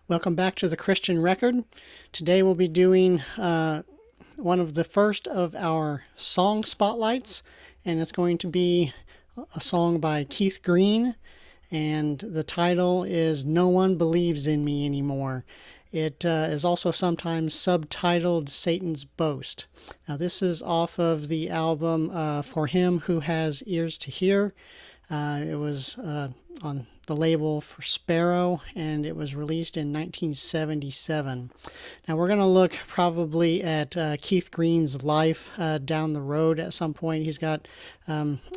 Welcome back to the Christian Record. Today we'll be doing one of the first of our song spotlights, and it's going to be a song by Keith Green, and the title is No One Believes in Me Anymore. It is also sometimes subtitled Satan's Boast. Now, this is off of the album For Him Who Has Ears to Hear. It was on the label for Sparrow, and it was released in 1977. Now we're going to look probably at Keith Green's life down the road at some point. He's got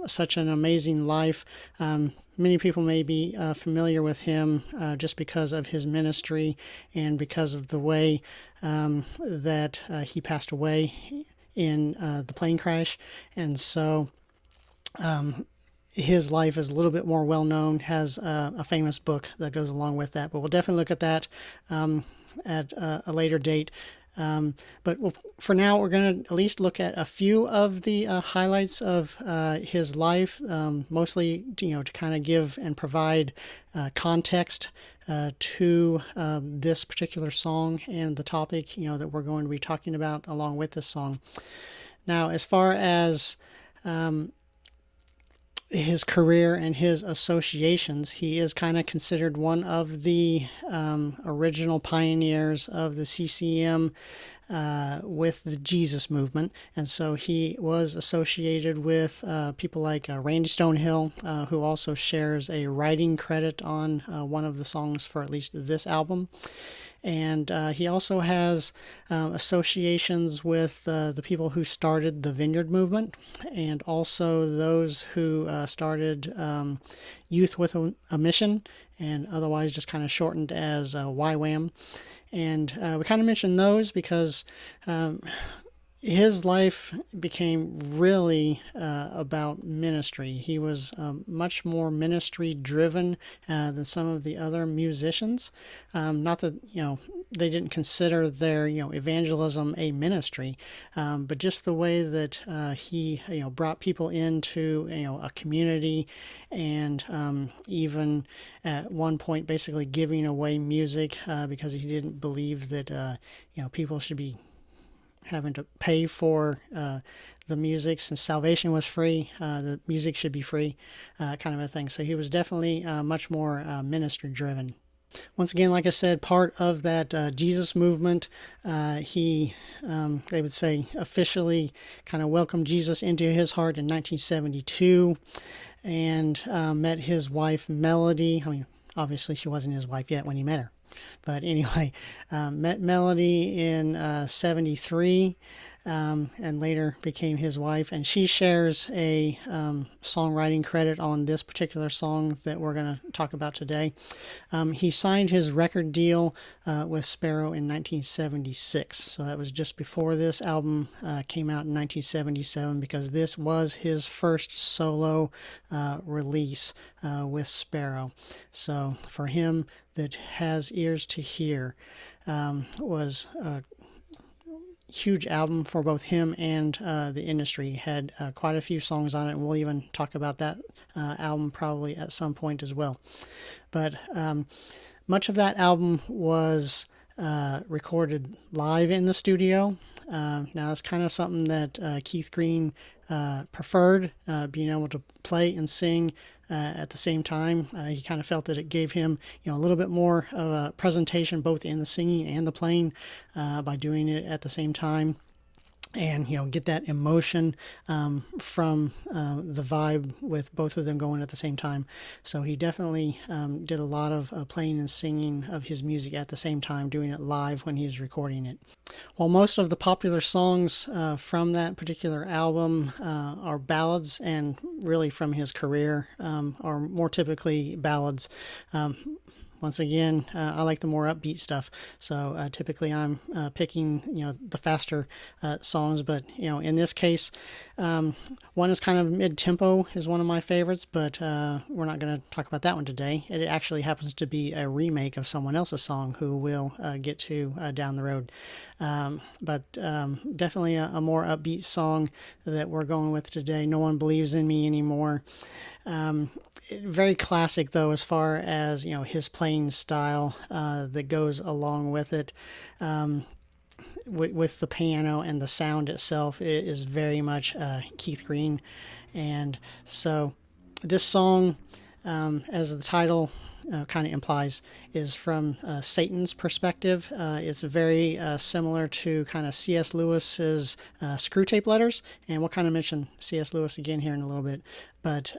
such an amazing life. Many people may be familiar with him just because of his ministry and because of the way that he passed away in the plane crash. And so his life is a little bit more well known, has a famous book that goes along with that. But we'll definitely look at that at a later date. But for now, we're going to at least look at a few of the highlights of his life, mostly to kind of give and provide context to this particular song and the topic that we're going to be talking about along with this song. Now, as far as his career and his associations, he is kind of considered one of the original pioneers of the CCM with the Jesus movement. And so he was associated with people like Randy Stonehill, who also shares a writing credit on one of the songs for at least this album. And he also has associations with the people who started the Vineyard Movement, and also those who started Youth with a Mission, and otherwise just kind of shortened as YWAM. And we kind of mentioned those because his life became really about ministry. He was much more ministry driven than some of the other musicians. Not that they didn't consider their evangelism a ministry, but just the way that he brought people into a community, and even at one point basically giving away music because he didn't believe that people should be having to pay for the music. Since salvation was free, the music should be free, kind of a thing. So he was definitely much more ministry driven. Once again, like I said, part of that Jesus movement. He, they would say, officially kind of welcomed Jesus into his heart in 1972, and met his wife Melody. I mean, obviously she wasn't his wife yet when he met her. But anyway, met Melody in 73, and later became his wife. And she shares a songwriting credit on this particular song that we're going to talk about today. He signed his record deal with Sparrow in 1976. So that was just before this album came out in 1977, because this was his first solo release with Sparrow. So For Him That Has Ears to Hear was a huge album for both him and the industry. Had quite a few songs on it, and we'll even talk about that album probably at some point as well. But much of that album was recorded live in the studio. Now that's kind of something that Keith Green preferred, being able to play and sing at the same time. He kind of felt that it gave him a little bit more of a presentation both in the singing and the playing by doing it at the same time, and get that emotion from the vibe with both of them going at the same time. So he definitely did a lot of playing and singing of his music at the same time, doing it live when he was recording it. While most of the popular songs from that particular album are ballads, and really from his career are more typically ballads, once again, I like the more upbeat stuff. So typically I'm picking, the faster songs. But, in this case, one is kind of mid-tempo is one of my favorites, but we're not going to talk about that one today. It actually happens to be a remake of someone else's song who we'll get to down the road. But definitely a more upbeat song that we're going with today, No One Believes in Me Anymore. Very classic, though, as far as his playing style that goes along with it. With the piano and the sound itself, it is very much Keith Green. And so this song, as the title kind of implies, is from Satan's perspective. It's very similar to kind of C.S. Lewis's Screw Tape Letters, and we'll kind of mention C.S. Lewis again here in a little bit. But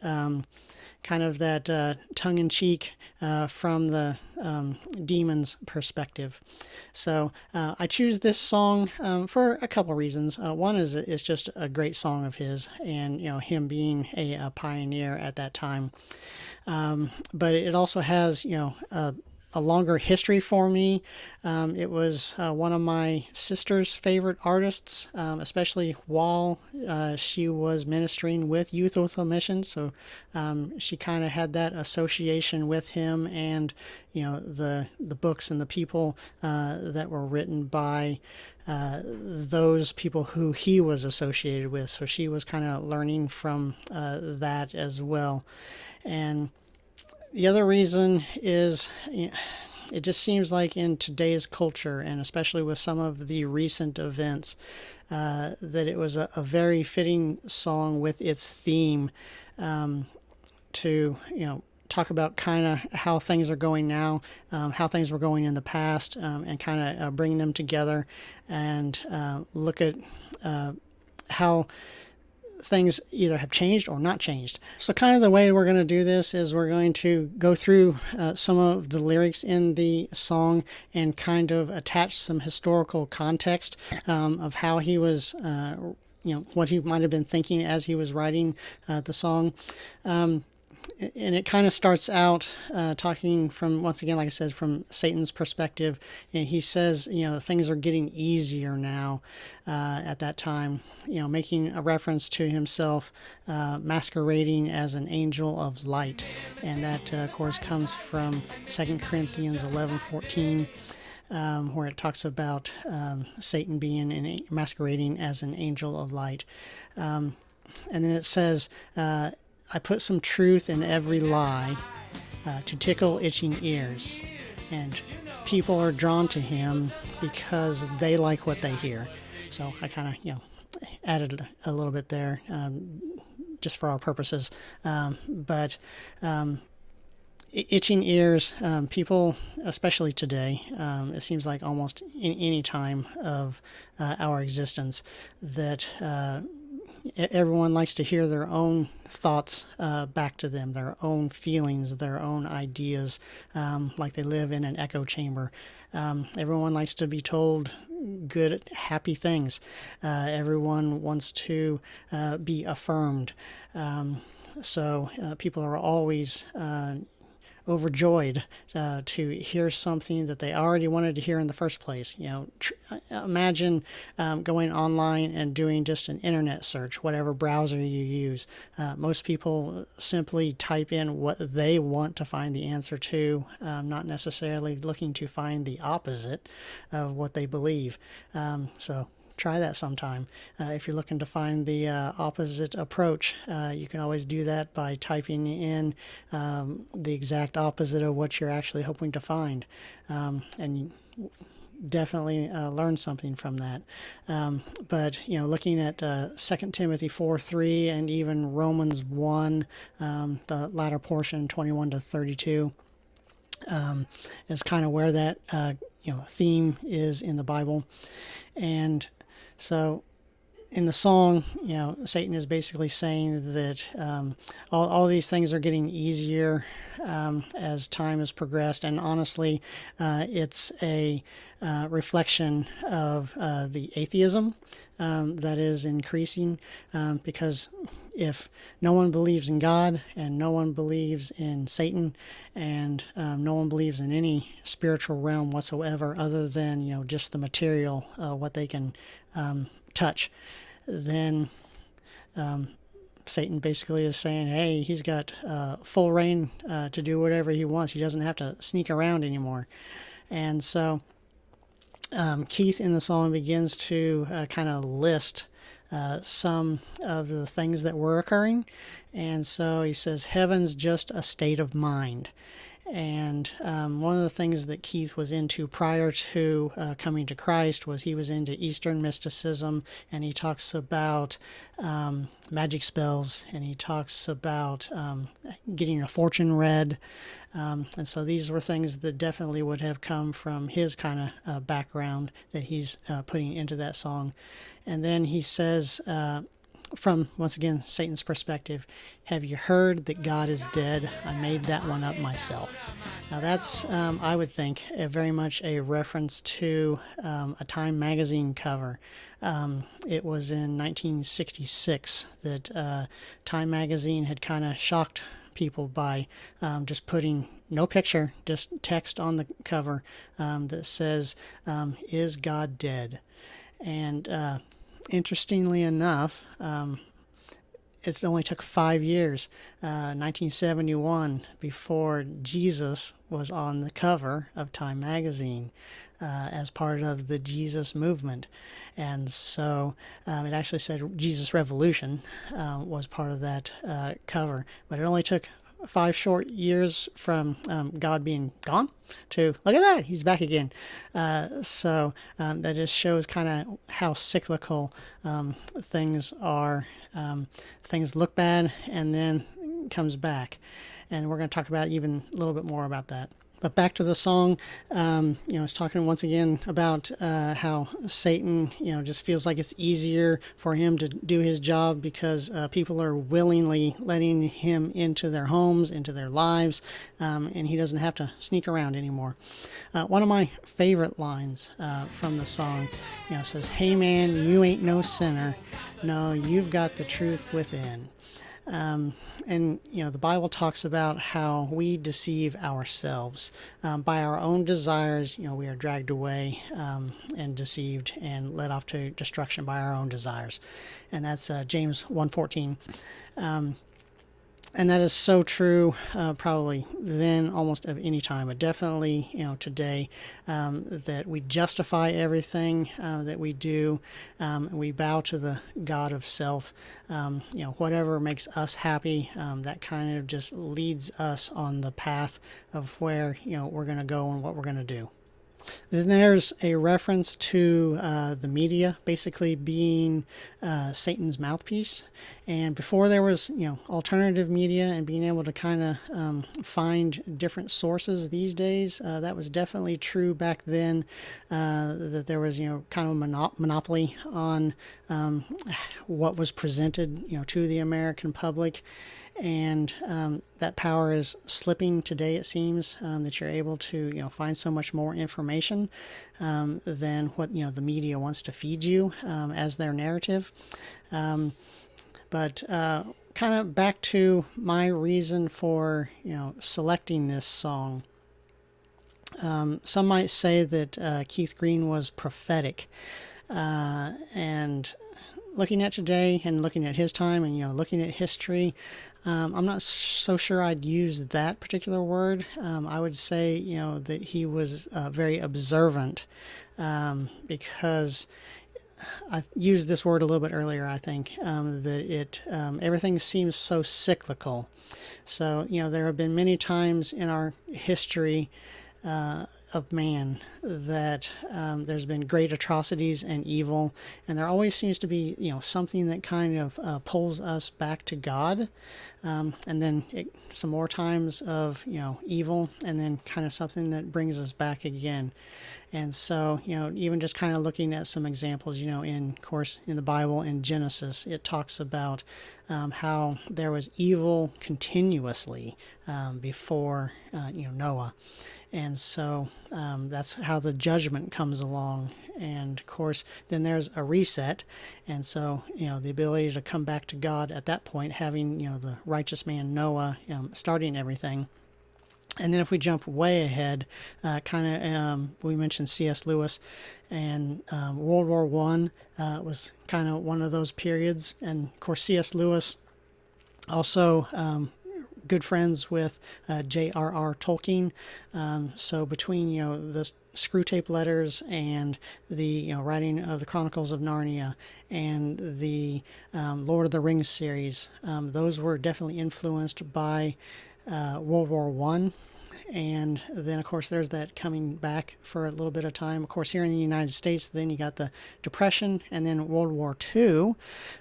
kind of that tongue-in-cheek from the demon's perspective. So I choose this song for a couple reasons. One is it's just a great song of his, and him being a pioneer at that time. But it also has a longer history for me. It was one of my sister's favorite artists, especially while she was ministering with Youth with a Mission. So she kind of had that association with him, and the books and the people that were written by those people who he was associated with. So she was kind of learning from that as well. And the other reason is it just seems like in today's culture, and especially with some of the recent events, that it was a very fitting song with its theme to talk about kind of how things are going now, how things were going in the past, and kind of bring them together and look at how things either have changed or not changed. So kind of the way we're going to do this is we're going to go through some of the lyrics in the song and kind of attach some historical context of how he was, what he might have been thinking as he was writing the song. And it kind of starts out talking from, once again, like I said, from Satan's perspective. And he says, things are getting easier now at that time, making a reference to himself masquerading as an angel of light. And that, of course, comes from 2 Corinthians 11:14. Where it talks about Satan being masquerading as an angel of light. And then it says, I put some truth in every lie to tickle itching ears. And people are drawn to him because they like what they hear. So I kind of, added a little bit there just for our purposes. But itching ears, people, especially today, it seems like almost in any time of our existence, that everyone likes to hear their own thoughts back to them, their own feelings, their own ideas, like they live in an echo chamber. Everyone likes to be told good, happy things. Everyone wants to be affirmed. So people are always overjoyed to hear something that they already wanted to hear in the first place. Imagine going online and doing just an internet search, whatever browser you use. Most people simply type in what they want to find the answer to, not necessarily looking to find the opposite of what they believe. So try that sometime. If you're looking to find the opposite approach, you can always do that by typing in the exact opposite of what you're actually hoping to find. And definitely learn something from that. But looking at 2 Timothy 4:3 and even Romans 1, the latter portion, 21 to 32, is kind of where that theme is in the Bible. And so in the song, Satan is basically saying that all these things are getting easier as time has progressed. And honestly, it's a reflection of the atheism that is increasing, because if no one believes in God and no one believes in Satan and no one believes in any spiritual realm whatsoever other than just the material, what they can touch, then Satan basically is saying, hey, he's got full reign to do whatever he wants. He doesn't have to sneak around anymore. And so Keith in the song begins to kind of list some of the things that were occurring. And so he says, heaven's just a state of mind. And one of the things that Keith was into prior to coming to Christ was he was into Eastern mysticism, and he talks about magic spells, and he talks about getting a fortune read. And so these were things that definitely would have come from his kind of background that he's putting into that song. And then he says, from, once again, Satan's perspective, have you heard that God is dead? I made that one up myself. Now that's, I would think, very much a reference to a Time magazine cover. It was in 1966 that Time magazine had kind of shocked people by just putting no picture, just text on the cover that says, is God dead? And interestingly enough, it only took 5 years, 1971, before Jesus was on the cover of Time magazine as part of the Jesus movement. And so it actually said Jesus Revolution was part of that cover. But it only took 5 short years from God being gone to, look at that, he's back again. So that just shows kind of how cyclical things are. Things look bad and then comes back. And we're going to talk about even a little bit more about that. But back to the song, it's talking once again about how Satan, just feels like it's easier for him to do his job because people are willingly letting him into their homes, into their lives, and he doesn't have to sneak around anymore. One of my favorite lines from the song, says, "Hey man, you ain't no sinner. No, you've got the truth within." And the Bible talks about how we deceive ourselves by our own desires. We are dragged away and deceived and led off to destruction by our own desires, and that's James 1:14. And that is so true, probably then almost of any time, but definitely, today, that we justify everything that we do. We bow to the God of self. Whatever makes us happy, that kind of just leads us on the path of where, we're going to go and what we're going to do. Then there's a reference to the media basically being Satan's mouthpiece. And before there was, alternative media and being able to kind of find different sources these days, that was definitely true back then, that there was, kind of a monopoly on what was presented, to the American public. And that power is slipping today, it seems, that you're able to, find so much more information than what, the media wants to feed you as their narrative. But kind of back to my reason for, selecting this song. Some might say that Keith Green was prophetic. And looking at today and looking at his time and, looking at history, I'm not so sure I'd use that particular word. I would say, that he was very observant because I used this word a little bit earlier, I think, that everything seems so cyclical. So, there have been many times in our history of man that there's been great atrocities and evil, and there always seems to be something that kind of pulls us back to God, and then some more times of evil, and then kind of something that brings us back again. And so even just kind of looking at some examples, in the Bible, in Genesis, it talks about how there was evil continuously before Noah. And so that's how the judgment comes along. And of course, then there's a reset. And so, the ability to come back to God at that point, having, the righteous man Noah starting everything. And then if we jump way ahead, we mentioned C.S. Lewis, and World War I was kind of one of those periods. And of course, C.S. Lewis also good friends with J.R.R. Tolkien. So between Screw Tape Letters and the writing of the Chronicles of Narnia and the Lord of the Rings series. Those were definitely influenced by World War One. And then, of course, there's that coming back for a little bit of time. Of course, here in the United States, then you got the Depression and then World War II.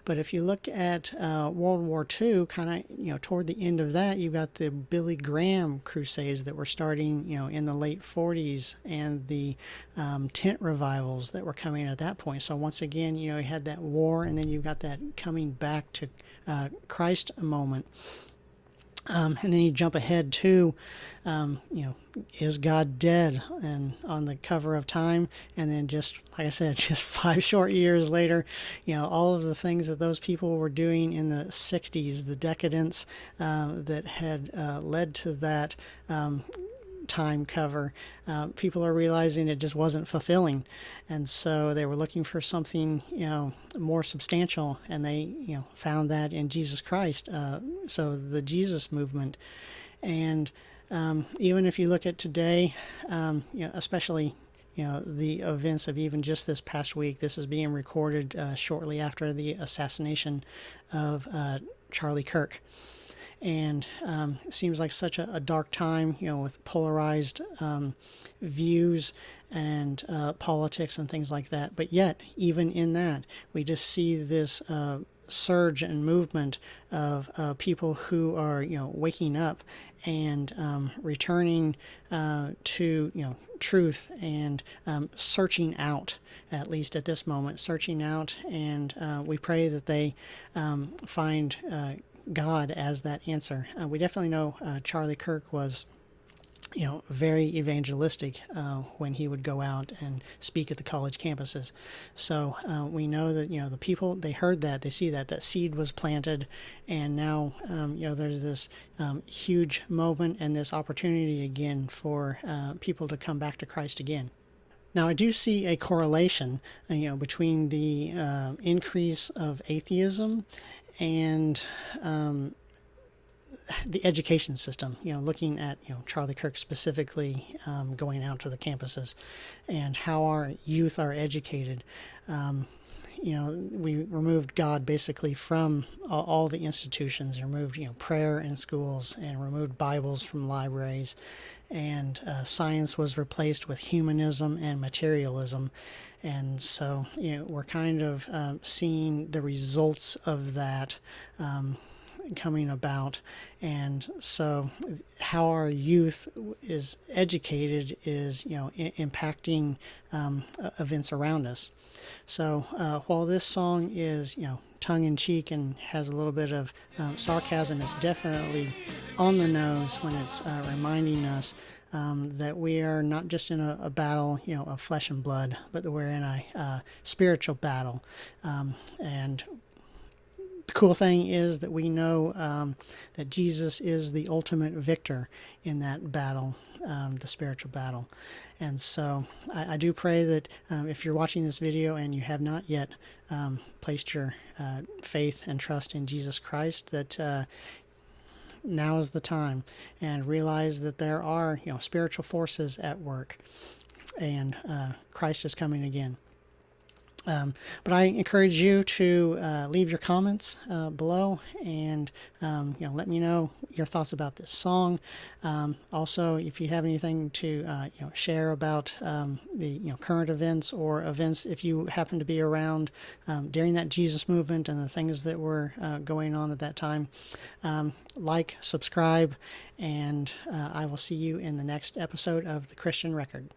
But if you look at World War II, kind of, toward the end of that, you got the Billy Graham crusades that were starting, in the late 40s, and the tent revivals that were coming at that point. So once again, you had that war, and then you got that coming back to Christ moment. And then you jump ahead to, is God dead? And on the cover of Time, and then just like I said, just 5 short years later, all of the things that those people were doing in the '60s, the decadence that had led to that. Time cover, people are realizing it just wasn't fulfilling, and so they were looking for something more substantial, and they found that in Jesus Christ. So the Jesus movement, and even if you look at today, especially the events of even just this past week. This is being recorded shortly after the assassination of Charlie Kirk. And it seems like such a dark time, with polarized views and politics and things like that. But yet, even in that, we just see this surge and movement of people who are, waking up and returning to, truth and searching out, at least at this moment, searching out. And we pray that they find God as that answer. We definitely know Charlie Kirk was, very evangelistic when he would go out and speak at the college campuses. So we know that, the people, they heard that, they see that seed was planted, and now, there's this huge moment and this opportunity again for people to come back to Christ again. Now, I do see a correlation, between the increase of atheism and the education system, looking at, Charlie Kirk specifically, going out to the campuses and how our youth are educated. We removed God basically from all the institutions, removed, prayer in schools, and removed Bibles from libraries. And science was replaced with humanism and materialism. And so, we're kind of seeing the results of that coming about. And so how our youth is educated is, impacting events around us. So while this song is, tongue-in-cheek and has a little bit of sarcasm, it's definitely on the nose when it's reminding us that we are not just in a battle, of flesh and blood, but that we're in a spiritual battle. And the cool thing is that we know that Jesus is the ultimate victor in that battle, the spiritual battle. And so I do pray that if you're watching this video and you have not yet placed your faith and trust in Jesus Christ, that now is the time, and realize that there are, spiritual forces at work, and Christ is coming again. But I encourage you to leave your comments below, and let me know your thoughts about this song. Also, if you have anything to share about the current events or events, if you happen to be around during that Jesus movement and the things that were going on at that time, like, subscribe, and I will see you in the next episode of The Christian Record.